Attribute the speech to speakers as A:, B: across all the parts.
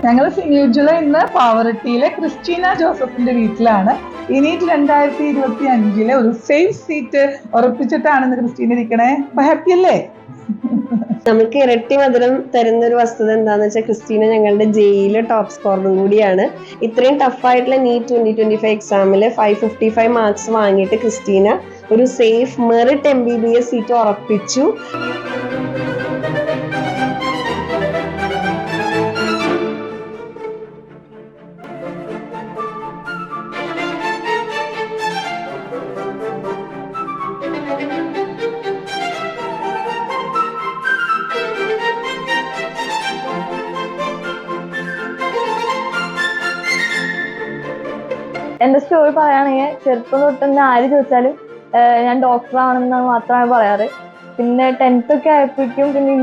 A: ഞങ്ങൾ സിനിയുജ്വല ഇന്ന് പാവറട്ടിയിലെ ക്രിസ്റ്റീന ജോസഫിന്റെ വീട്ടിലാണ്. ഇനി 2025 ഒരു സേഫ് സീറ്റ് ഉറപ്പിച്ചിട്ടാണ് ഇന്ന് ക്രിസ്റ്റീന ഇരിക്കണേ. ഹാപ്പി അല്ലേ?
B: നമുക്ക് ഇരട്ടി മധുരം തരുന്ന ഒരു വസ്തുത എന്താന്ന് വെച്ചാൽ ക്രിസ്റ്റീന ഞങ്ങളുടെ ജെയിലെ ടോപ്പ് സ്കോറും കൂടിയാണ്. ഇത്രയും ടഫായിട്ടുള്ള നീറ്റ് 2025 എക്സാമില് 555 മാർക്സ് വാങ്ങിയിട്ട് ക്രിസ്റ്റീന ഒരു സേഫ് മെറിറ്റ് MBBS സീറ്റ് ഉറപ്പിച്ചു.
C: എന്റെ സ്റ്റോറി പറയുകയാണെങ്കിൽ ചെറുപ്പം തൊട്ട് തന്നെ ആര് ചോദിച്ചാലും ഞാൻ ഡോക്ടർ ആണെന്ന് മാത്രമാണ് പറയാറ്. പിന്നെ 10th ഒക്കെ ആയപ്പോഴേക്കും പിന്നെ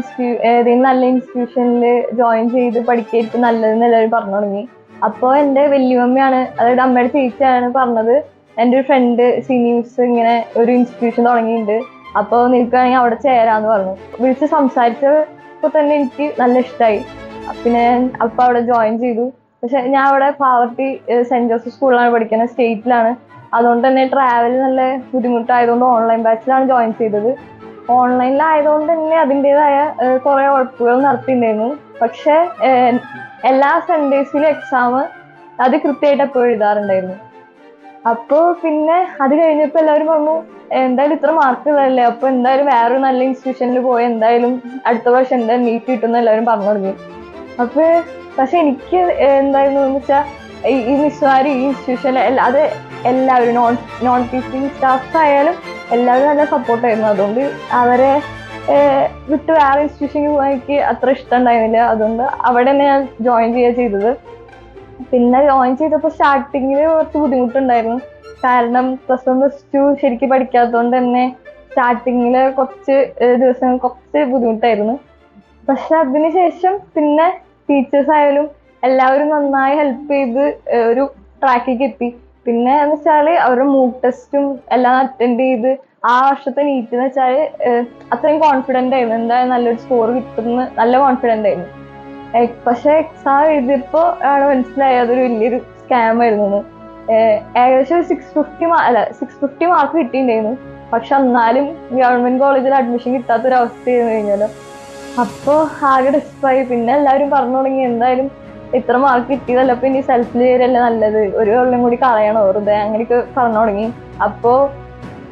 C: ഏതെങ്കിലും നല്ല ഇൻസ്റ്റിറ്റ്യൂഷനിൽ ജോയിൻ ചെയ്ത് പഠിക്കായിരിക്കും നല്ലതെന്ന് എല്ലാവരും പറഞ്ഞു തുടങ്ങി. അപ്പോൾ എൻ്റെ വല്യമ്മയാണ്, അതായത് അമ്മയുടെ ചേച്ചിയാണ് പറഞ്ഞത്, എൻ്റെ ഒരു ഫ്രണ്ട് സീനിയേഴ്സ് ഇങ്ങനെ ഒരു ഇൻസ്റ്റിറ്റ്യൂഷൻ തുടങ്ങിയിട്ടുണ്ട്, അപ്പോൾ നിൽക്കുകയാണെങ്കിൽ അവിടെ ചേരാന്ന് പറഞ്ഞു. വിളിച്ച് സംസാരിച്ചപ്പോൾ തന്നെ എനിക്ക് നല്ല ഇഷ്ടമായി. പിന്നെ അപ്പോൾ അവിടെ ജോയിൻ ചെയ്തു. പക്ഷെ ഞാൻ അവിടെ പാവർട്ടി സെന്റ് ജോസഫ് സ്കൂളിലാണ് പഠിക്കുന്നത്, സ്റ്റേറ്റിലാണ്. അതുകൊണ്ട് തന്നെ ട്രാവൽ നല്ല ബുദ്ധിമുട്ടായതുകൊണ്ട് ഓൺലൈൻ ബാച്ചിലാണ് ജോയിൻ ചെയ്തത്. ഓൺലൈനിലായതുകൊണ്ട് തന്നെ അതിൻ്റെതായ കുറേ ഉഴപ്പുകൾ നടത്തിയിട്ടുണ്ടായിരുന്നു. പക്ഷെ എല്ലാ സൺഡേസിലും എക്സാം അത് കൃത്യമായിട്ട് എപ്പോഴും എഴുതാറുണ്ടായിരുന്നു. അപ്പോൾ പിന്നെ അത് കഴിഞ്ഞപ്പോൾ എല്ലാവരും പറഞ്ഞു എന്തായാലും ഇത്ര മാർക്ക് ഉള്ളതല്ലേ, അപ്പോൾ എന്തായാലും വേറൊരു നല്ല ഇൻസ്റ്റിറ്റ്യൂഷനിൽ പോയി എന്തായാലും അടുത്ത വർഷം എന്തായാലും നീറ്റ് കിട്ടുമെന്ന് എല്ലാവരും പറഞ്ഞു തുടങ്ങി. അപ്പോൾ പക്ഷെ എനിക്ക് എന്തായിരുന്നു എന്ന് വെച്ചാൽ ഈ മിസ്സുമാർ ഈ ഇൻസ്റ്റിറ്റ്യൂഷനിൽ അത് എല്ലാവരും നോൺ ടീച്ചിങ് സ്റ്റാഫ് ആയാലും എല്ലാവരും നല്ല സപ്പോർട്ടായിരുന്നു. അതുകൊണ്ട് അവരെ വിട്ട് വേറെ ഇൻസ്റ്റിറ്റ്യൂഷനിൽ പോകാൻ എനിക്ക് അത്ര ഇഷ്ടം ഉണ്ടായിരുന്നില്ല. അതുകൊണ്ട് അവിടെ തന്നെ ഞാൻ ജോയിൻ ചെയ്യുക ചെയ്തത്. പിന്നെ ജോയിൻ ചെയ്തപ്പോൾ സ്റ്റാർട്ടിങ്ങിൽ കുറച്ച് ബുദ്ധിമുട്ടുണ്ടായിരുന്നു. കാരണം +1 +2 ശരിക്കും പഠിക്കാത്തതുകൊണ്ട് തന്നെ സ്റ്റാർട്ടിങ്ങിൽ കുറച്ച് ദിവസങ്ങൾ കുറച്ച് ബുദ്ധിമുട്ടായിരുന്നു. പക്ഷെ അതിനുശേഷം പിന്നെ ടീച്ചേഴ്സ് ആയാലും എല്ലാവരും നന്നായി ഹെൽപ്പ് ചെയ്ത് ഒരു ട്രാക്കിലേക്ക് എത്തി. പിന്നെ എന്ന് വെച്ചാൽ അവരുടെ മൂക്ക് ടെസ്റ്റും എല്ലാം അറ്റൻഡ് ചെയ്ത് ആ വർഷത്തെ നീറ്റ് എന്ന് വെച്ചാൽ അത്രയും കോൺഫിഡൻ്റ് ആയിരുന്നു, എന്തായാലും നല്ലൊരു സ്കോർ കിട്ടുമെന്ന് നല്ല കോൺഫിഡൻ്റ് ആയിരുന്നു. പക്ഷെ എക്സാം എഴുതിയപ്പോൾ ആണ് മനസ്സിലായി അതൊരു വലിയൊരു സ്കാം ആയിരുന്നു. ഏകദേശം 650 മാർക്ക് കിട്ടിയിട്ടുണ്ടായിരുന്നു. പക്ഷെ എന്നാലും ഗവൺമെന്റ് കോളേജിൽ അഡ്മിഷൻ കിട്ടാത്തൊരവസ്ഥയായിരുന്നു കഴിഞ്ഞാലോ. അപ്പോൾ ആകെ ഡിസ്പായി. പിന്നെ എല്ലാവരും പറഞ്ഞു തുടങ്ങി എന്തായാലും ഇത്ര മാർക്ക് കിട്ടിയതല്ല, അപ്പോൾ ഇനി സെൽഫിൽ ചേരല്ലേ നല്ലത്, ഒരു കൊല്ലം കൂടി കളയണോ വെറുതെ, അങ്ങനെയൊക്കെ പറഞ്ഞു തുടങ്ങി. അപ്പോൾ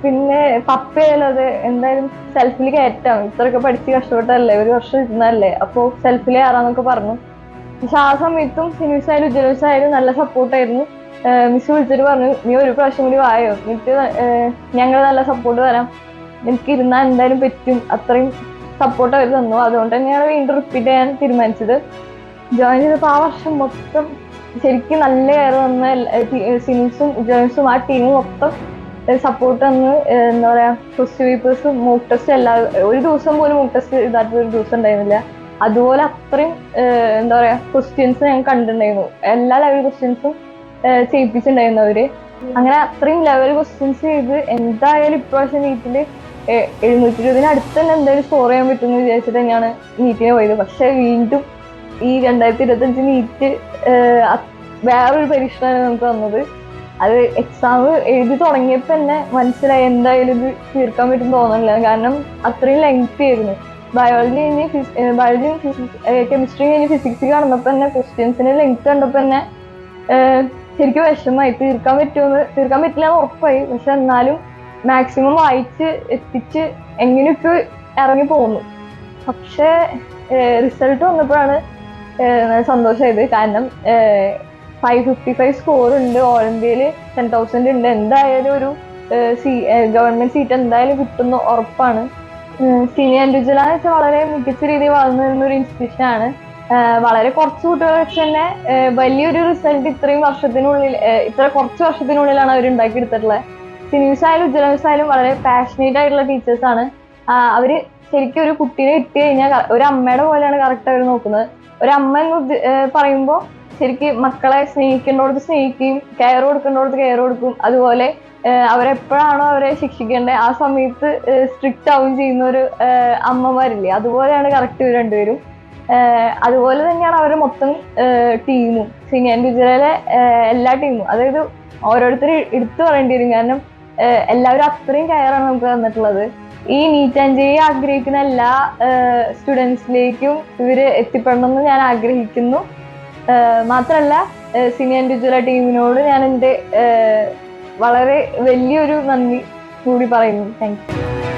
C: പിന്നെ പപ്പയായാലും അത് എന്തായാലും സെൽഫിൽ കയറ്റാം, ഇത്രയൊക്കെ പഠിച്ച് കഷ്ടപ്പെട്ടല്ലേ, ഒരു വർഷം ഇരുന്നല്ലേ, അപ്പോൾ സെൽഫിൽ കയറാന്നൊക്കെ പറഞ്ഞു. പക്ഷെ ആ സമയത്തും സിനിമസ് ആയാലും ഉജ്ജ്വലസ് ആയാലും നല്ല സപ്പോർട്ടായിരുന്നു. മിസ് വിളിച്ചിട്ട് പറഞ്ഞു നീ ഒരു പ്രാവശ്യം കൂടി വായോ, എനിക്ക് ഞങ്ങൾ നല്ല സപ്പോർട്ട് തരാം, എനിക്ക് ഇരുന്നാൽ എന്തായാലും പറ്റും, അത്രയും സപ്പോർട്ട് അവർ തന്നു. അതുകൊണ്ട് തന്നെയാണ് വീണ്ടും റിപ്പീറ്റ് ചെയ്യാൻ തീരുമാനിച്ചത്. ജോയിൻ ചെയ്തപ്പോൾ ആ വർഷം മൊത്തം ശരിക്കും നല്ല കെയർ തന്ന സിനിമസും ഉജ്ജ്വലസും ആ ടീമും മൊത്തം സപ്പോർട്ട് തന്ന്. എന്താ പറയുക, ക്വസ്റ്റ്യൻ പേപ്പേഴ്സും മൂക്ക് ടെസ്റ്റ് ഒരു ദിവസം പോലും മൂക്ക് ടെസ്റ്റ് ഇതായിട്ടൊരു ദിവസം ഉണ്ടായിരുന്നില്ല. അതുപോലെ അത്രയും എന്താ പറയുക ക്വസ്റ്റ്യൻസ് ഞങ്ങൾ കണ്ടിട്ടുണ്ടായിരുന്നു. എല്ലാ ലെവൽ ക്വസ്റ്റ്യൻസും ചെയ്യിപ്പിച്ചിട്ടുണ്ടായിരുന്നു അവര്. അങ്ങനെ അത്രയും ലെവൽ ക്വസ്റ്റ്യൻസ് ചെയ്ത് എന്തായാലും ഇപ്രാവശ്യം നീറ്റില് 720 അടുത്ത് തന്നെ എന്തായാലും സ്കോർ ചെയ്യാൻ പറ്റുമെന്ന് വിചാരിച്ചിട്ട് തന്നെയാണ് നീറ്റിന് പോയത്. പക്ഷെ വീണ്ടും ഈ 2025 നീറ്റ് വേറൊരു പരീക്ഷണമാണ് നമുക്ക് തന്നത്. അത് എക്സാം എഴുതി തുടങ്ങിയപ്പോൾ തന്നെ മനസ്സിലായി എന്തായാലും ഇത് തീർക്കാൻ പറ്റും തോന്നുന്നില്ല. കാരണം അത്രയും ലെങ്തി ആയിരുന്നു. ബയോളജിയും കെമിസ്ട്രി കഴിഞ്ഞ് ഫിസിക്സ് കടന്നപ്പോൾ തന്നെ ക്വസ്റ്റ്യൻസിന് ലെങ്ത് കണ്ടപ്പോൾ തന്നെ ശരിക്കും വിഷമമായി. തീർക്കാൻ പറ്റില്ല എന്ന് ഉറപ്പായി. പക്ഷെ എന്നാലും മാക്സിമം വായിച്ച് എത്തിച്ച് എങ്ങനെയൊക്കെ ഇറങ്ങി പോന്നു. പക്ഷേ റിസൾട്ട് വന്നപ്പോഴാണ് സന്തോഷമായത്. കാരണം 555 സ്കോർ ഉണ്ട്, ഓൾ ഇന്ത്യയിൽ 10,000 ഉണ്ട്, എന്തായാലും ഒരു ഗവൺമെന്റ് സീറ്റ് എന്തായാലും കിട്ടുന്ന ഉറപ്പാണ്. സീനിയർ ഇൻഡിവിജ്വൽ എന്ന് വെച്ചാൽ വളരെ മികച്ച രീതിയിൽ വളർന്നു വരുന്ന ഒരു ഇൻസ്റ്റിറ്റ്യൂഷനാണ്. വളരെ കുറച്ച് കുട്ടികളെ വെച്ച് തന്നെ വലിയൊരു റിസൾട്ട് ഇത്ര കുറച്ച് വർഷത്തിനുള്ളിലാണ് അവർ ഉണ്ടാക്കിയെടുത്തിട്ടുള്ളത്. സിനിമസ് ആയാലും ഉജ്ജ്വലസ് ആയാലും വളരെ പാഷനേറ്റ് ആയിട്ടുള്ള ടീച്ചേഴ്സാണ്. അവര് ശരിക്കും ഒരു കുട്ടീനെ കിട്ടി കഴിഞ്ഞാൽ ഒരു അമ്മയുടെ പോലെയാണ് കറക്റ്റ് അവർ നോക്കുന്നത്. ഒരു അമ്മ എന്ന് പറയുമ്പോൾ ശരിക്കും മക്കളെ സ്നേഹിക്കേണ്ടോടത്ത് സ്നേഹിക്കുകയും കെയർ കൊടുക്കേണ്ടോടത്ത് കെയർ കൊടുക്കും. അതുപോലെ അവരെപ്പോഴാണോ അവരെ ശിക്ഷിക്കേണ്ടത് ആ സമയത്ത് സ്ട്രിക്റ്റ് ആവുകയും ചെയ്യുന്ന ഒരു അമ്മമാരില്ലേ, അതുപോലെയാണ് കറക്റ്റ് ഇവർ രണ്ടുപേരും. അതുപോലെ തന്നെയാണ് അവരുടെ മൊത്തം ടീമും, സീനിയർ ഇൻഡിവിജ്വലിലെ എല്ലാ ടീമും. അതായത് ഓരോരുത്തരും എടുത്തു പറയേണ്ടി വരും, കാരണം എല്ലാവരും അത്രയും കെയറാണ് നമുക്ക് തന്നിട്ടുള്ളത്. ഈ നീറ്റ് ആൻഡ് ജെഇ ആഗ്രഹിക്കുന്ന എല്ലാ സ്റ്റുഡൻസിലേക്കും ഇവര് എത്തിപ്പെടണമെന്ന് ഞാൻ ആഗ്രഹിക്കുന്നു. മാത്രമല്ല സീനിയർ ഇൻഡിവിജ്വൽ ടീമിനോട് ഞാൻ എൻ്റെ വളരെ വലിയൊരു നന്ദി കൂടി പറയുന്നു. Thank you.